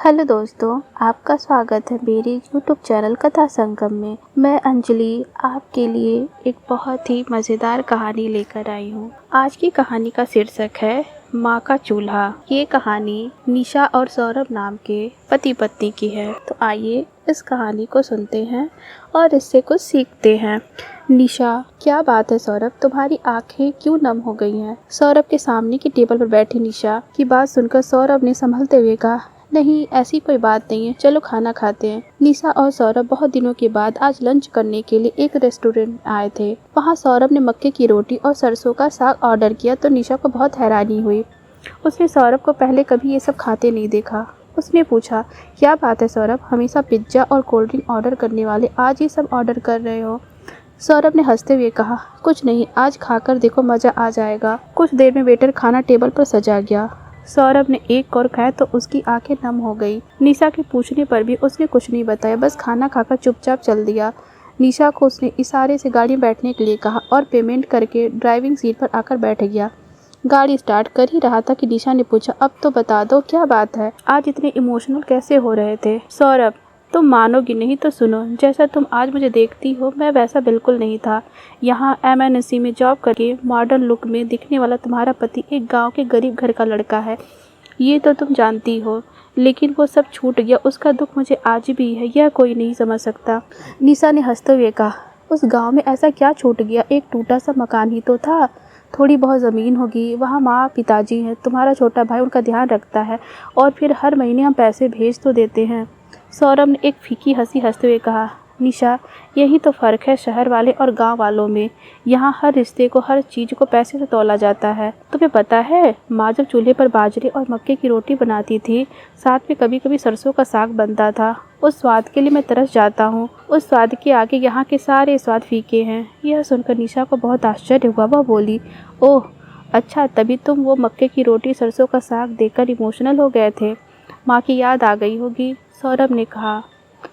Hello दोस्तों, आपका स्वागत है मेरे यूट्यूब चैनल कथा संगम में। मैं अंजलि आपके लिए एक बहुत ही मज़ेदार कहानी लेकर आई हूँ। आज की कहानी का शीर्षक है माँ का चूल्हा। ये कहानी निशा और सौरभ नाम के पति पत्नी की है। तो आइए इस कहानी को सुनते हैं और इससे कुछ सीखते हैं। निशा, क्या बात है सौरभ, तुम्हारी आंखें क्यों नम हो गई हैं? सौरभ के सामने की टेबल पर बैठी निशा की बात सुनकर सौरभ ने संभलते हुए कहा, नहीं ऐसी कोई बात नहीं है, चलो खाना खाते हैं। निशा और सौरभ बहुत दिनों के बाद आज लंच करने के लिए एक रेस्टोरेंट आए थे। वहाँ सौरभ ने मक्के की रोटी और सरसों का साग ऑर्डर किया तो निशा को बहुत हैरानी हुई। उसने सौरभ को पहले कभी ये सब खाते नहीं देखा। उसने पूछा, क्या बात है सौरभ, हमेशा पिज्ज़ा और कोल्ड ड्रिंक ऑर्डर करने वाले आज ये सब ऑर्डर कर रहे हो? सौरभ ने हंसते हुए कहा, कुछ नहीं, आज खाकर देखो, मज़ा आ जाएगा। कुछ देर में वेटर खाना टेबल पर सजा गया। सौरभ ने एक और खाया तो उसकी आंखें नम हो गई। निशा के पूछने पर भी उसने कुछ नहीं बताया, बस खाना खाकर चुपचाप चल दिया। निशा को उसने इशारे से गाड़ी में बैठने के लिए कहा और पेमेंट करके ड्राइविंग सीट पर आकर बैठ गया। गाड़ी स्टार्ट कर ही रहा था कि निशा ने पूछा, अब तो बता दो क्या बात है, आज इतने इमोशनल कैसे हो रहे थे? सौरभ, तुम मानोगी नहीं तो सुनो, जैसा तुम आज मुझे देखती हो मैं वैसा बिल्कुल नहीं था। यहाँ MNC में जॉब करके मॉडर्न लुक में दिखने वाला तुम्हारा पति एक गांव के गरीब घर का लड़का है, ये तो तुम जानती हो। लेकिन वो सब छूट गया, उसका दुख मुझे आज भी है, यह कोई नहीं समझ सकता। निशा ने हंसते हुए कहा, उस गाँव में ऐसा क्या छूट गया, एक टूटा सा मकान ही तो था, थोड़ी बहुत ज़मीन होगी, वहाँ माँ पिताजी हैं, तुम्हारा छोटा भाई उनका ध्यान रखता है और फिर हर महीने हम पैसे भेज तो देते हैं। सौरभ ने एक फीकी हंसी हंसते हुए कहा, निशा, यही तो फ़र्क है शहर वाले और गांव वालों में। यहाँ हर रिश्ते को, हर चीज़ को पैसे से तौला जाता है। तुम्हें पता है, माँ जब चूल्हे पर बाजरे और मक्के की रोटी बनाती थी, साथ में कभी कभी सरसों का साग बनता था, उस स्वाद के लिए मैं तरस जाता हूँ। उस स्वाद के आगे यहाँ के सारे स्वाद फीके हैं। यह सुनकर निशा को बहुत आश्चर्य हुआ। वह बोली, ओह अच्छा, तभी तुम वो मक्के की रोटी सरसों का साग देखकर इमोशनल हो गए थे, माँ की याद आ गई होगी। सौरभ ने कहा,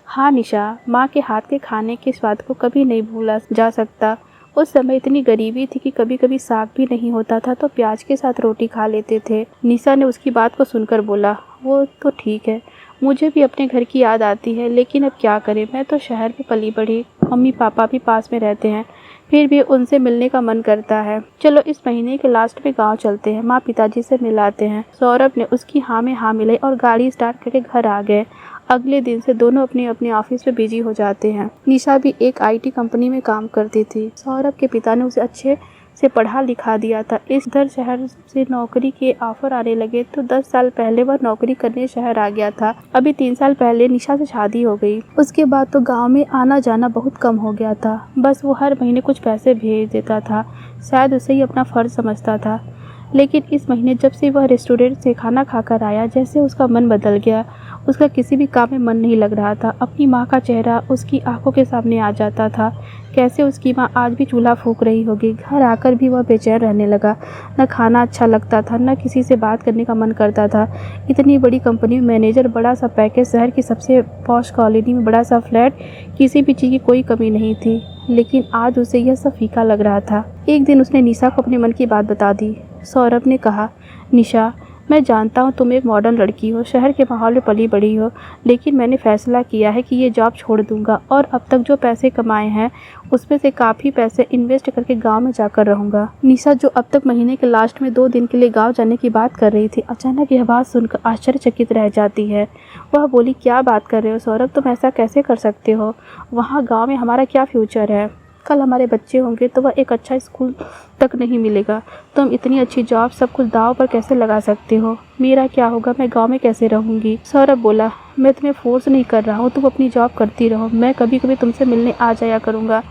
हाँ निशा, माँ के हाथ के खाने के स्वाद को कभी नहीं भूला जा सकता। उस समय इतनी गरीबी थी कि कभी कभी साग भी नहीं होता था तो प्याज के साथ रोटी खा लेते थे। निशा ने उसकी बात को सुनकर बोला, वो तो ठीक है, मुझे भी अपने घर की याद आती है, लेकिन अब क्या करें, मैं तो शहर में पली बढ़ी, मम्मी पापा भी पास में रहते हैं, फिर भी उनसे मिलने का मन करता है। चलो इस महीने के लास्ट में गांव चलते हैं, माँ पिताजी से मिलाते हैं। सौरभ ने उसकी हाँ में हाँ मिलाई और गाड़ी स्टार्ट करके घर आ गए। अगले दिन से दोनों अपने अपने ऑफिस में बिजी हो जाते हैं। निशा भी एक IT कंपनी में काम करती थी। सौरभ के पिता ने उसे अच्छे से पढ़ा लिखा दिया था। इधर शहर से नौकरी के ऑफर आने लगे तो 10 साल पहले वह नौकरी करने शहर आ गया था। अभी 3 साल पहले निशा से शादी हो गई। उसके बाद तो गांव में आना जाना बहुत कम हो गया था। बस वो हर महीने कुछ पैसे भेज देता था, शायद उसे ही अपना फर्ज समझता था। लेकिन इस महीने जब से वह रेस्टोरेंट से खाना खाकर आया, जैसे उसका मन बदल गया। उसका किसी भी काम में मन नहीं लग रहा था। अपनी माँ का चेहरा उसकी आंखों के सामने आ जाता था, कैसे उसकी माँ आज भी चूल्हा फूंक रही होगी। घर आकर भी वह बेचैन रहने लगा। न खाना अच्छा लगता था, न किसी से बात करने का मन करता था। इतनी बड़ी कंपनी में मैनेजर, बड़ा सा पैकेज, शहर की सबसे पॉश कॉलोनी में बड़ा सा फ्लैट, किसी भी चीज़ की कोई कमी नहीं थी, लेकिन आज उसे यह सब फीका लग रहा था। एक दिन उसने निशा को अपने मन की बात बता दी। सौरभ ने कहा, निशा, मैं जानता हूँ तुम एक मॉडर्न लड़की हो, शहर के माहौल में पली बड़ी हो, लेकिन मैंने फैसला किया है कि ये जॉब छोड़ दूंगा और अब तक जो पैसे कमाए हैं उसमें से काफ़ी पैसे इन्वेस्ट करके गांव में जाकर रहूंगा। निशा, जो अब तक महीने के लास्ट में 2 दिन के लिए गांव जाने की बात कर रही थी, अचानक यह बात सुनकर आश्चर्यचकित रह जाती है। वह बोली, क्या बात कर रहे हो सौरभ, तुम ऐसा कैसे कर सकते हो? वहाँ गाँव में हमारा क्या फ्यूचर है? कल हमारे बच्चे होंगे तो वह एक अच्छा स्कूल तक नहीं मिलेगा। तुम इतनी अच्छी जॉब, सब कुछ दांव पर कैसे लगा सकते हो? मेरा क्या होगा, मैं गांव में कैसे रहूंगी? सौरभ बोला, मैं तुम्हें फोर्स नहीं कर रहा हूँ, तुम अपनी जॉब करती रहो, मैं कभी कभी तुमसे मिलने आ जाया करूँगा,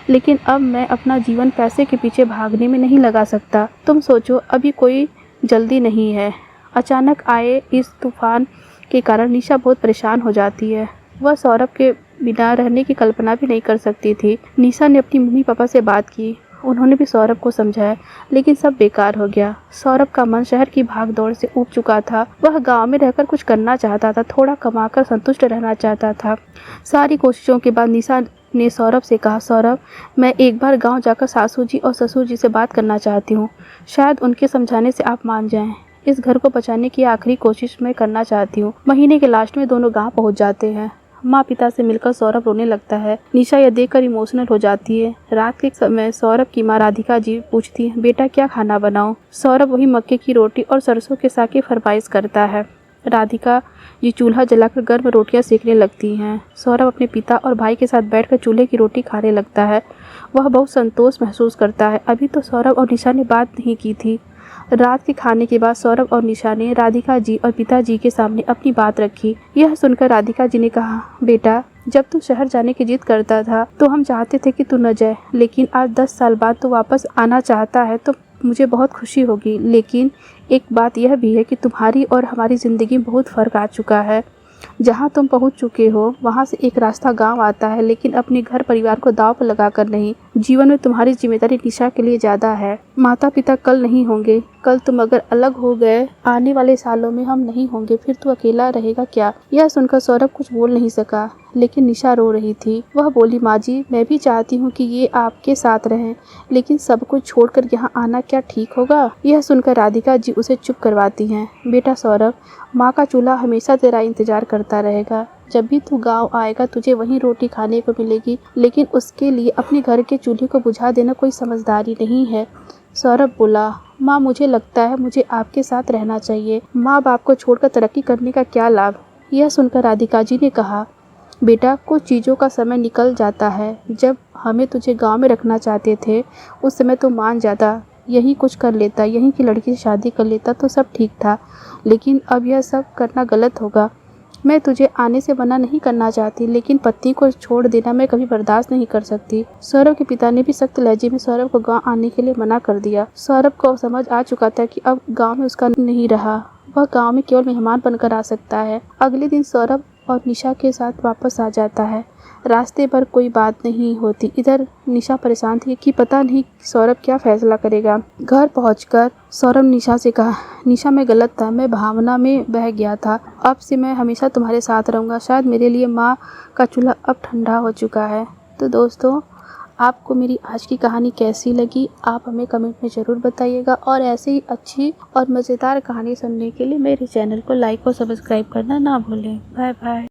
लेकिन अब मैं अपना जीवन पैसे के पीछे भागने में नहीं लगा सकता। तुम सोचो, अभी कोई जल्दी नहीं है। अचानक आए इस तूफान के कारण निशा बहुत परेशान हो जाती है। वह सौरभ के बिना रहने की कल्पना भी नहीं कर सकती थी। निशा ने अपनी मम्मी पापा से बात की, उन्होंने भी सौरभ को समझाया, लेकिन सब बेकार हो गया। सौरभ का मन शहर की भाग दौड़ से ऊब चुका था। वह गांव में रहकर कुछ करना चाहता था, थोड़ा कमाकर संतुष्ट रहना चाहता था। सारी कोशिशों के बाद निशा ने सौरभ से कहा, सौरभ, मैं एक बार गांव जाकर सासू जी और ससुर जी से बात करना चाहती हूँ, शायद उनके समझाने से आप मान जाएं। इस घर को बचाने की आखिरी कोशिश मैं करना चाहती हूँ। महीने के लास्ट में दोनों गांव पहुँच जाते हैं। माँ पिता से मिलकर सौरभ रोने लगता है। निशा यह देखकर इमोशनल हो जाती है। रात के समय सौरभ की माँ राधिका जी पूछती है, बेटा क्या खाना बनाऊं? सौरभ वही मक्के की रोटी और सरसों के साग की फरमाइश करता है। राधिका जी चूल्हा जलाकर गर्म रोटियां सेकने लगती हैं। सौरभ अपने पिता और भाई के साथ बैठकर चूल्हे की रोटी खाने लगता है। वह बहुत संतोष महसूस करता है। अभी तो सौरभ और निशा ने बात नहीं की थी। रात के खाने के बाद सौरभ और निशा ने राधिका जी और पिताजी के सामने अपनी बात रखी। यह सुनकर राधिका जी ने कहा, बेटा जब तू शहर जाने की जिद करता था तो हम चाहते थे कि तू न जाए, लेकिन आज 10 साल बाद तू वापस आना चाहता है तो मुझे बहुत खुशी होगी। लेकिन एक बात यह भी है कि तुम्हारी और हमारी ज़िंदगी में बहुत फ़र्क आ चुका है। जहाँ तुम पहुँच चुके हो वहाँ से एक रास्ता गांव आता है, लेकिन अपने घर परिवार को दांव पर लगाकर नहीं। जीवन में तुम्हारी जिम्मेदारी निशा के लिए ज़्यादा है। माता पिता कल नहीं होंगे, कल तुम अगर अलग हो गए, आने वाले सालों में हम नहीं होंगे, फिर तू अकेला रहेगा क्या? यह सुनकर सौरभ कुछ बोल नहीं सका, लेकिन निशा रो रही थी। वह बोली, माँ जी मैं भी चाहती हूँ कि ये आपके साथ रहें, लेकिन सब कुछ छोड़कर यहाँ आना क्या ठीक होगा? यह सुनकर राधिका जी उसे चुप करवाती हैं। बेटा सौरभ, माँ का चूल्हा हमेशा तेरा इंतजार करता रहेगा। जब भी तू गांव आएगा तुझे वहीं रोटी खाने को मिलेगी, लेकिन उसके लिए अपने घर के चूल्हे को बुझा देना कोई समझदारी नहीं है। सौरभ बोला, माँ मुझे लगता है मुझे आपके साथ रहना चाहिए। माँ बाप को छोड़कर तरक्की करने का क्या लाभ? यह सुनकर राधिका जी ने कहा, बेटा कुछ चीज़ों का समय निकल जाता है। जब हमें तुझे गांव में रखना चाहते थे उस समय तो मान जाता, यही कुछ कर लेता, यहीं की लड़की से शादी कर लेता तो सब ठीक था, लेकिन अब यह सब करना गलत होगा। मैं तुझे आने से मना नहीं करना चाहती, लेकिन पत्नी को छोड़ देना मैं कभी बर्दाश्त नहीं कर सकती। सौरभ के पिता ने भी सख्त लहजे में सौरभ को गांव आने के लिए मना कर दिया। सौरभ को समझ आ चुका था कि अब गांव में उसका नहीं रहा, वह गांव में केवल मेहमान बनकर आ सकता है। अगले दिन सौरभ और निशा के साथ वापस आ जाता है। रास्ते पर कोई बात नहीं होती। इधर निशा परेशान थी कि पता नहीं सौरभ क्या फैसला करेगा। घर पहुंचकर सौरभ निशा से कहा, निशा मैं गलत था, मैं भावना में बह गया था। अब से मैं हमेशा तुम्हारे साथ रहूँगा। शायद मेरे लिए माँ का चूल्हा अब ठंडा हो चुका है। तो दोस्तों, आपको मेरी आज की कहानी कैसी लगी आप हमें कमेंट में ज़रूर बताइएगा, और ऐसे ही अच्छी और मज़ेदार कहानी सुनने के लिए मेरे चैनल को लाइक और सब्सक्राइब करना ना भूलें। Bye bye.